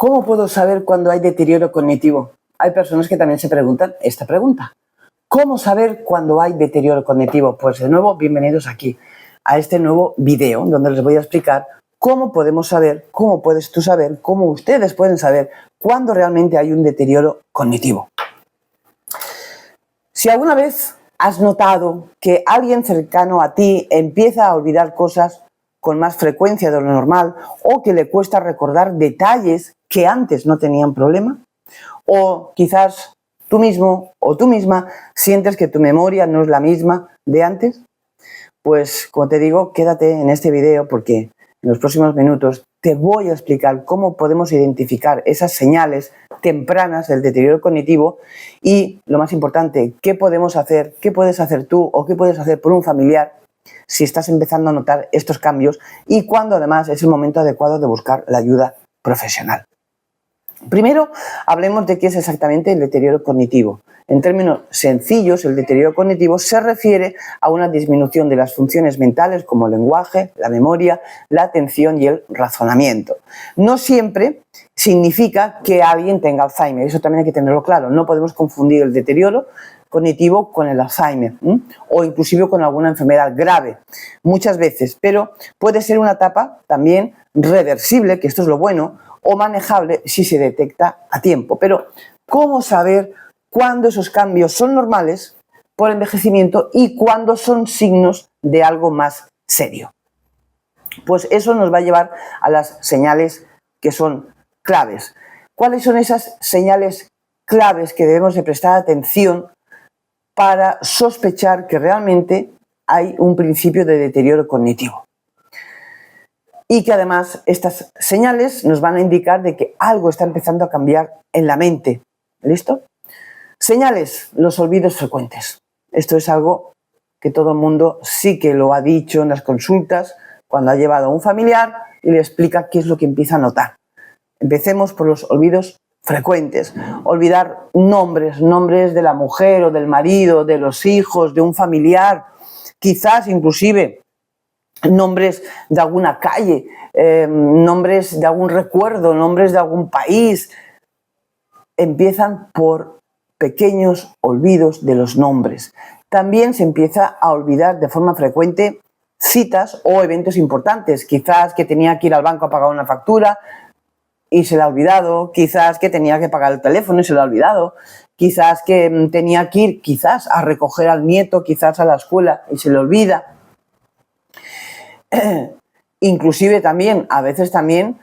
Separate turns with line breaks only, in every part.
¿Cómo puedo saber cuando hay deterioro cognitivo? Hay personas que también se preguntan esta pregunta. ¿Cómo saber cuando hay deterioro cognitivo? Pues de nuevo, bienvenidos aquí a este nuevo video donde les voy a explicar cómo podemos saber, cómo puedes tú saber, cómo ustedes pueden saber cuándo realmente hay un deterioro cognitivo. Si alguna vez has notado que alguien cercano a ti empieza a olvidar cosas con más frecuencia de lo normal o que le cuesta recordar detalles que antes no tenían problema, o quizás tú mismo o tú misma sientes que tu memoria no es la misma de antes, pues como te digo, quédate en este video porque en los próximos minutos te voy a explicar cómo podemos identificar esas señales tempranas del deterioro cognitivo y, lo más importante, qué podemos hacer, qué puedes hacer tú o qué puedes hacer por un familiar si estás empezando a notar estos cambios y cuándo además es el momento adecuado de buscar la ayuda profesional. Primero, hablemos de qué es exactamente el deterioro cognitivo. En términos sencillos, el deterioro cognitivo se refiere a una disminución de las funciones mentales como el lenguaje, la memoria, la atención y el razonamiento. No siempre significa que alguien tenga Alzheimer, eso también hay que tenerlo claro. No podemos confundir el deterioro cognitivo con el Alzheimer o inclusive con alguna enfermedad grave, muchas veces, pero puede ser una etapa también reversible, que esto es lo bueno, o manejable si se detecta a tiempo. Pero, ¿cómo saber cuándo esos cambios son normales por envejecimiento y cuándo son signos de algo más serio? Pues eso nos va a llevar a las señales que son claves. ¿Cuáles son esas señales claves que debemos de prestar atención para sospechar que realmente hay un principio de deterioro cognitivo? Y que además estas señales nos van a indicar de que algo está empezando a cambiar en la mente. ¿Listo? Señales, los olvidos frecuentes. Esto es algo que todo el mundo sí que lo ha dicho en las consultas cuando ha llevado a un familiar y le explica qué es lo que empieza a notar. Empecemos por los olvidos frecuentes. Olvidar nombres de la mujer o del marido, de los hijos, de un familiar, quizás inclusive nombres de alguna calle, nombres de algún recuerdo, nombres de algún país. Empiezan por pequeños olvidos de los nombres. También se empieza a olvidar de forma frecuente citas o eventos importantes. Quizás que tenía que ir al banco a pagar una factura y se la ha olvidado. Quizás que tenía que pagar el teléfono y se lo ha olvidado. Quizás que tenía que ir quizás a recoger al nieto, quizás a la escuela y se le olvida. Inclusive también, a veces también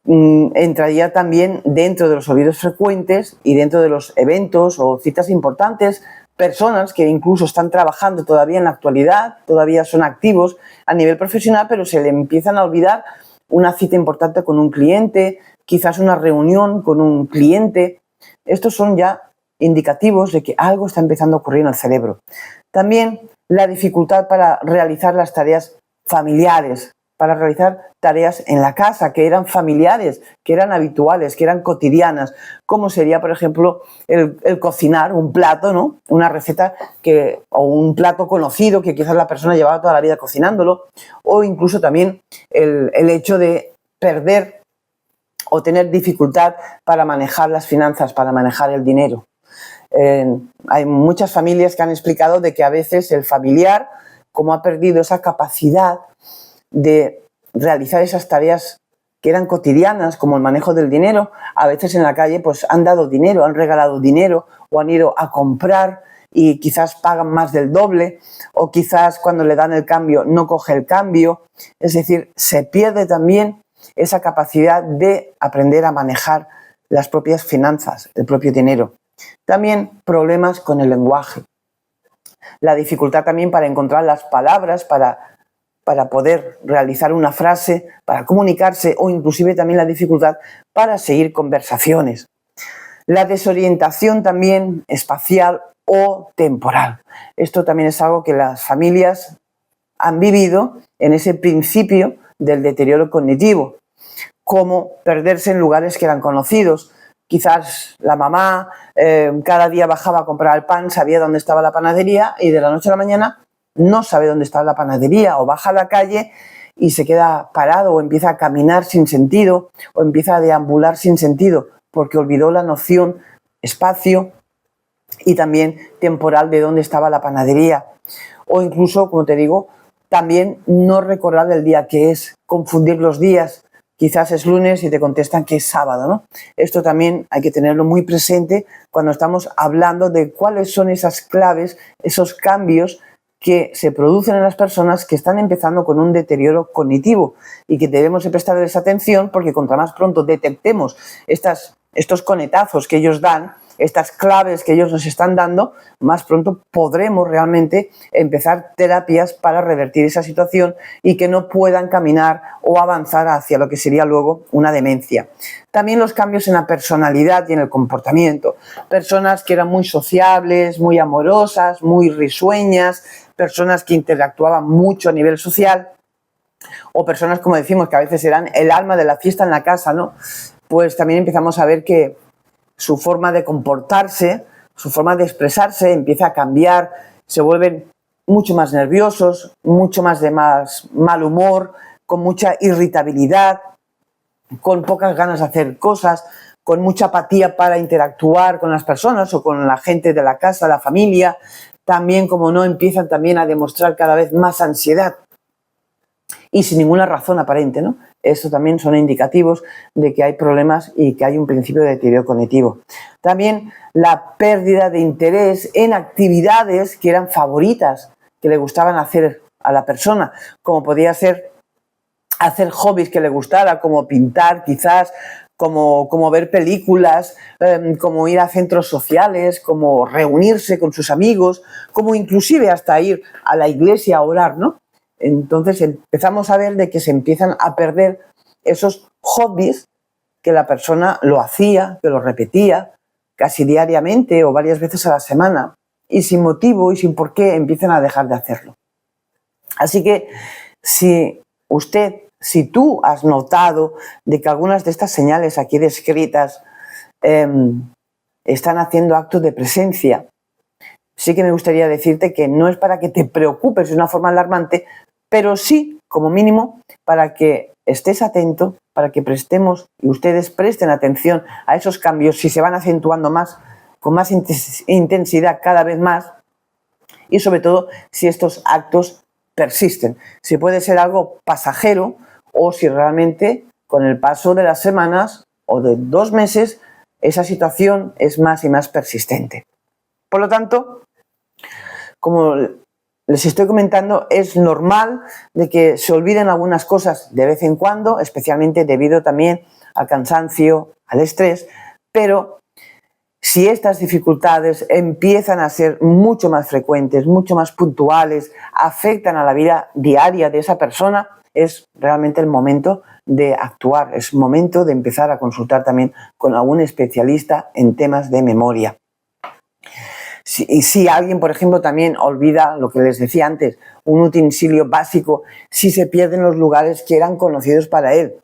entraría también dentro de los olvidos frecuentes y dentro de los eventos o citas importantes, personas que incluso están trabajando todavía en la actualidad, todavía son activos a nivel profesional, pero se le empiezan a olvidar una cita importante con un cliente, quizás una reunión con un cliente. Estos son ya indicativos de que algo está empezando a ocurrir en el cerebro. También la dificultad para realizar las tareas familiares, para realizar tareas en la casa que eran familiares, que eran habituales, que eran cotidianas, como sería, por ejemplo, el cocinar un plato, ¿no? Una receta o un plato conocido que quizás la persona llevaba toda la vida cocinándolo, o incluso también el hecho de perder o tener dificultad para manejar las finanzas, para manejar el dinero. Hay muchas familias que han explicado de que a veces el familiar, como ha perdido esa capacidad de realizar esas tareas que eran cotidianas, como el manejo del dinero, a veces en la calle pues han dado dinero, han regalado dinero o han ido a comprar y quizás pagan más del doble o quizás cuando le dan el cambio no coge el cambio. Es decir, se pierde también esa capacidad de aprender a manejar las propias finanzas, el propio dinero. También problemas con el lenguaje. La dificultad también para encontrar las palabras para poder realizar una frase, para comunicarse o inclusive también la dificultad para seguir conversaciones. La desorientación también espacial o temporal. Esto también es algo que las familias han vivido en ese principio del deterioro cognitivo, como perderse en lugares que eran conocidos. Quizás la mamá cada día bajaba a comprar el pan, sabía dónde estaba la panadería y de la noche a la mañana no sabe dónde está la panadería o baja a la calle y se queda parado o empieza a caminar sin sentido o empieza a deambular sin sentido porque olvidó la noción espacio y también temporal de dónde estaba la panadería. O incluso, como te digo, también no recordar el día que es, confundir los días. Quizás es lunes y te contestan que es sábado, ¿no? Esto también hay que tenerlo muy presente cuando estamos hablando de cuáles son esas claves, esos cambios que se producen en las personas que están empezando con un deterioro cognitivo y que debemos de prestarles atención porque contra más pronto detectemos estos conetazos que ellos dan, estas claves que ellos nos están dando, más pronto podremos realmente empezar terapias para revertir esa situación y que no puedan caminar o avanzar hacia lo que sería luego una demencia. También los cambios en la personalidad y en el comportamiento. Personas que eran muy sociables, muy amorosas, muy risueñas, personas que interactuaban mucho a nivel social, o personas, como decimos, que a veces eran el alma de la fiesta en la casa, ¿no? Pues también empezamos a ver que su forma de comportarse, su forma de expresarse empieza a cambiar, se vuelven mucho más nerviosos, mucho más de más mal humor, con mucha irritabilidad, con pocas ganas de hacer cosas, con mucha apatía para interactuar con las personas o con la gente de la casa, la familia. También, como no, empiezan también a demostrar cada vez más ansiedad y sin ninguna razón aparente, ¿no? Eso también son indicativos de que hay problemas y que hay un principio de deterioro cognitivo. También la pérdida de interés en actividades que eran favoritas, que le gustaban hacer a la persona, como podía ser hacer hobbies que le gustara, como pintar quizás, como ver películas, como ir a centros sociales, como reunirse con sus amigos, como inclusive hasta ir a la iglesia a orar, ¿no? Entonces empezamos a ver de que se empiezan a perder esos hobbies que la persona lo hacía, que lo repetía casi diariamente o varias veces a la semana y sin motivo y sin por qué empiezan a dejar de hacerlo. Así que si tú has notado de que algunas de estas señales aquí descritas están haciendo actos de presencia, sí que me gustaría decirte que no es para que te preocupes de una forma alarmante, pero sí, como mínimo, para que estés atento, para que prestemos y ustedes presten atención a esos cambios si se van acentuando más, con más intensidad cada vez más y sobre todo si estos actos persisten. Si puede ser algo pasajero o si realmente con el paso de las semanas o de 2 meses esa situación es más y más persistente. Por lo tanto, como les estoy comentando, es normal de que se olviden algunas cosas de vez en cuando, especialmente debido también al cansancio, al estrés, pero si estas dificultades empiezan a ser mucho más frecuentes, mucho más puntuales, afectan a la vida diaria de esa persona, es realmente el momento de actuar, es momento de empezar a consultar también con algún especialista en temas de memoria. Si alguien, por ejemplo, también olvida lo que les decía antes, un utensilio básico, si se pierden los lugares que eran conocidos para él,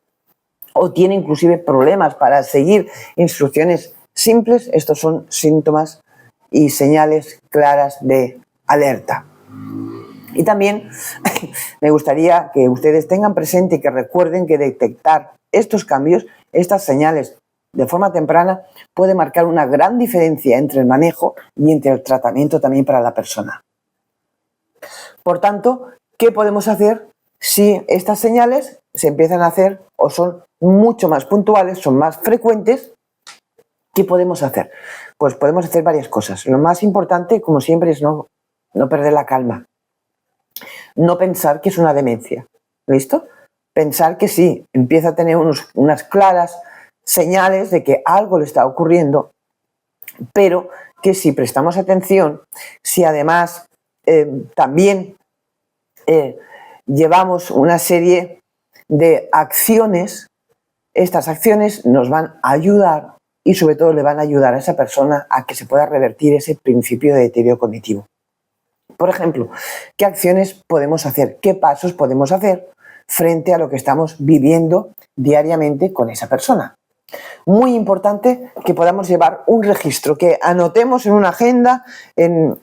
o tiene inclusive problemas para seguir instrucciones simples, estos son síntomas y señales claras de alerta. Y también me gustaría que ustedes tengan presente y que recuerden que detectar estos cambios, estas señales de forma temprana puede marcar una gran diferencia entre el manejo y entre el tratamiento también para la persona. Por tanto, ¿qué podemos hacer si estas señales se empiezan a hacer o son mucho más puntuales, son más frecuentes? ¿Qué podemos hacer? Pues podemos hacer varias cosas. Lo más importante, como siempre, es no perder la calma. No pensar que es una demencia. ¿Listo? Pensar que sí, empieza a tener unas claras señales de que algo le está ocurriendo, pero que si prestamos atención, si además también llevamos una serie de acciones, estas acciones nos van a ayudar y sobre todo le van a ayudar a esa persona a que se pueda revertir ese principio de deterioro cognitivo. Por ejemplo, ¿qué acciones podemos hacer? ¿Qué pasos podemos hacer frente a lo que estamos viviendo diariamente con esa persona? Muy importante que podamos llevar un registro, que anotemos en una agenda, en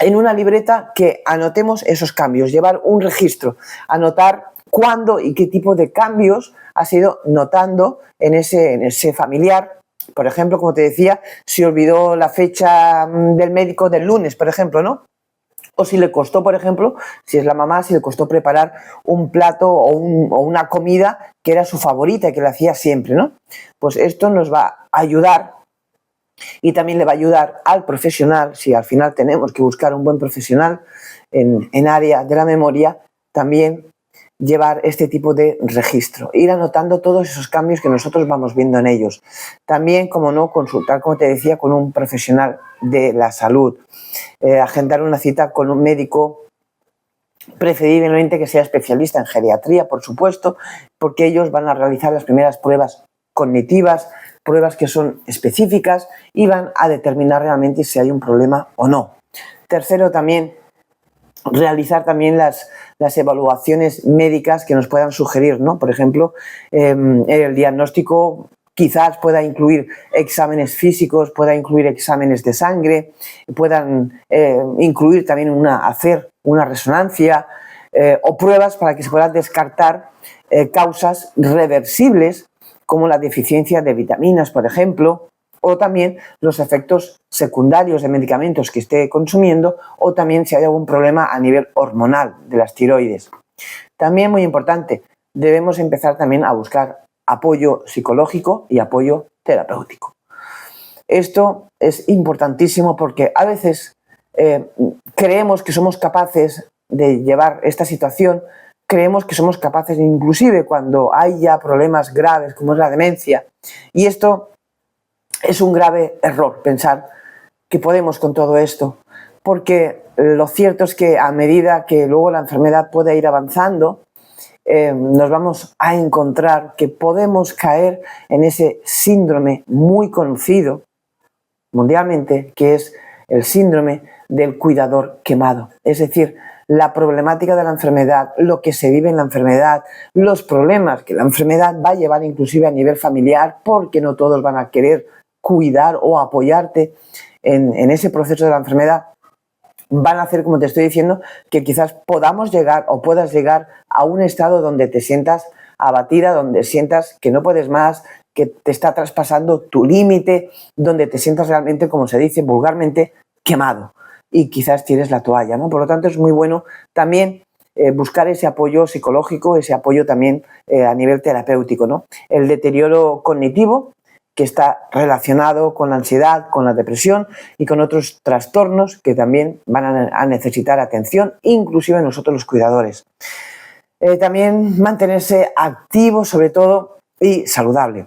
una libreta, que anotemos esos cambios, llevar un registro, anotar cuándo y qué tipo de cambios has ido notando en ese familiar. Por ejemplo, como te decía, si olvidó la fecha del médico del lunes, por ejemplo, ¿no? O si le costó, por ejemplo, si es la mamá, si le costó preparar un plato o una comida que era su favorita y que la hacía siempre, ¿no? Pues esto nos va a ayudar y también le va a ayudar al profesional, si al final tenemos que buscar un buen profesional en área de la memoria, también llevar este tipo de registro, ir anotando todos esos cambios que nosotros vamos viendo en ellos. También, como no, consultar, como te decía, con un profesional de la salud, agendar una cita con un médico, preferiblemente que sea especialista en geriatría, por supuesto, porque ellos van a realizar las primeras pruebas cognitivas, pruebas que son específicas y van a determinar realmente si hay un problema o no. Tercero, también realizar también las evaluaciones médicas que nos puedan sugerir, ¿no? Por ejemplo, el diagnóstico quizás pueda incluir exámenes físicos, pueda incluir exámenes de sangre, puedan incluir también hacer una resonancia o pruebas para que se puedan descartar causas reversibles como la deficiencia de vitaminas, por ejemplo, o también los efectos secundarios de medicamentos que esté consumiendo, o también si hay algún problema a nivel hormonal de las tiroides. También, muy importante, debemos empezar también a buscar apoyo psicológico y apoyo terapéutico. Esto es importantísimo porque a veces creemos que somos capaces de llevar esta situación, creemos que somos capaces, inclusive cuando hay ya problemas graves como es la demencia, y esto es un grave error, pensar que podemos con todo esto, porque lo cierto es que a medida que luego la enfermedad pueda ir avanzando, nos vamos a encontrar que podemos caer en ese síndrome muy conocido mundialmente, que es el síndrome del cuidador quemado. Es decir, la problemática de la enfermedad, lo que se vive en la enfermedad, los problemas que la enfermedad va a llevar inclusive a nivel familiar, porque no todos van a querer cuidar o apoyarte en ese proceso de la enfermedad, van a hacer, como te estoy diciendo, que quizás podamos llegar o puedas llegar a un estado donde te sientas abatida, donde sientas que no puedes más, que te está traspasando tu límite, donde te sientas realmente, como se dice vulgarmente, quemado y quizás tires la toalla, ¿no? Por lo tanto, es muy bueno también buscar ese apoyo psicológico, ese apoyo también a nivel terapéutico, ¿no? El deterioro cognitivo, que está relacionado con la ansiedad, con la depresión y con otros trastornos que también van a necesitar atención, inclusive nosotros los cuidadores. También mantenerse activo sobre todo y saludable.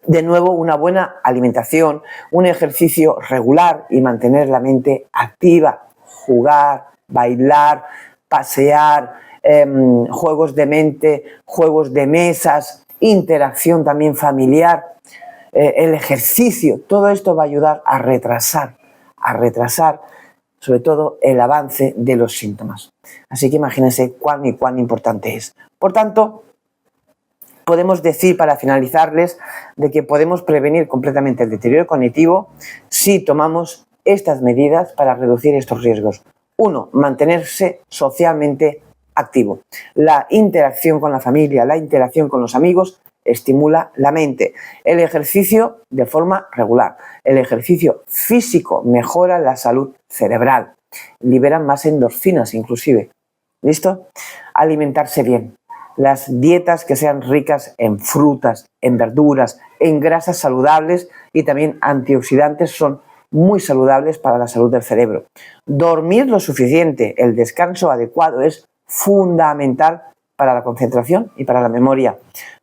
De nuevo, una buena alimentación, un ejercicio regular y mantener la mente activa, jugar, bailar, pasear, juegos de mente, juegos de mesas, interacción también familiar, el ejercicio, todo esto va a ayudar a retrasar sobre todo el avance de los síntomas. Así que imagínense cuán importante es. Por tanto, podemos decir, para finalizarles, de que podemos prevenir completamente el deterioro cognitivo si tomamos estas medidas para reducir estos riesgos. 1. Mantenerse socialmente activo. La interacción con la familia, la interacción con los amigos estimula la mente. El ejercicio de forma regular. El ejercicio físico mejora la salud cerebral. Liberan más endorfinas inclusive. ¿Listo? Alimentarse bien. Las dietas que sean ricas en frutas, en verduras, en grasas saludables y también antioxidantes son muy saludables para la salud del cerebro. Dormir lo suficiente, el descanso adecuado es fundamental para la concentración y para la memoria.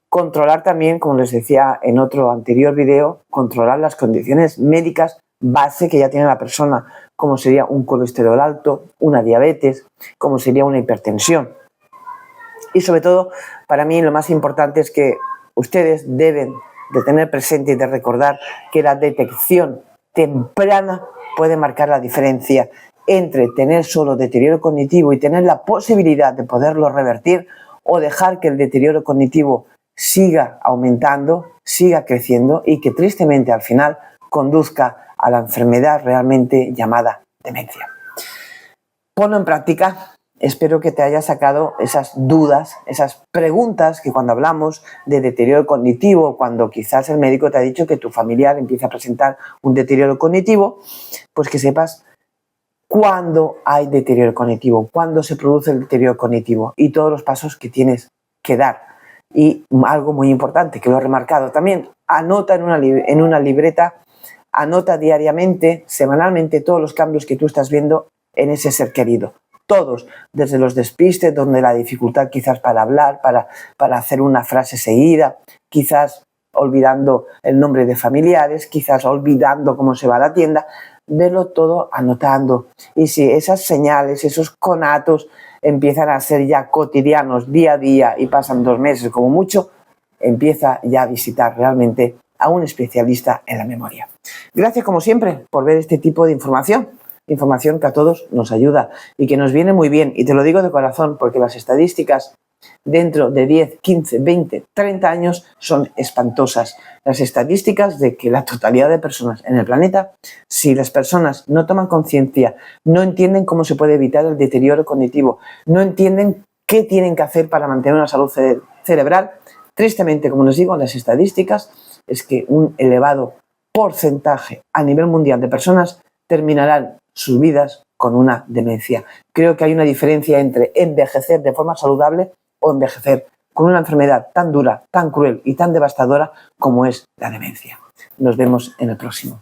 Controlar también, como les decía en otro anterior video, controlar las condiciones médicas base que ya tiene la persona, como sería un colesterol alto, una diabetes, como sería una hipertensión. Y sobre todo, para mí lo más importante es que ustedes deben de tener presente y de recordar que la detección temprana puede marcar la diferencia entre tener solo deterioro cognitivo y tener la posibilidad de poderlo revertir, o dejar que el deterioro cognitivo siga aumentando, siga creciendo y que tristemente al final conduzca a la enfermedad realmente llamada demencia. Ponlo en práctica, espero que te haya sacado esas dudas, esas preguntas que cuando hablamos de deterioro cognitivo, cuando quizás el médico te ha dicho que tu familiar empieza a presentar un deterioro cognitivo, pues que sepas cuándo hay deterioro cognitivo, cuándo se produce el deterioro cognitivo y todos los pasos que tienes que dar. Y algo muy importante, que lo he remarcado también, anota en una libreta, anota diariamente, semanalmente, todos los cambios que tú estás viendo en ese ser querido. Todos, desde los despistes, donde la dificultad quizás para hablar, para hacer una frase seguida, quizás olvidando el nombre de familiares, quizás olvidando cómo se va a la tienda, verlo todo anotando. Y si esas señales, esos conatos empiezan a ser ya cotidianos día a día y pasan 2 meses como mucho, empieza ya a visitar realmente a un especialista en la memoria. Gracias como siempre por ver este tipo de información que a todos nos ayuda y que nos viene muy bien, y te lo digo de corazón porque las estadísticas dentro de 10, 15, 20, 30 años son espantosas. Las estadísticas de que la totalidad de personas en el planeta, si las personas no toman conciencia, no entienden cómo se puede evitar el deterioro cognitivo, no entienden qué tienen que hacer para mantener una salud cerebral, tristemente, como les digo, las estadísticas es que un elevado porcentaje a nivel mundial de personas terminarán sus vidas con una demencia. Creo que hay una diferencia entre envejecer de forma saludable o envejecer con una enfermedad tan dura, tan cruel y tan devastadora como es la demencia. Nos vemos en el próximo.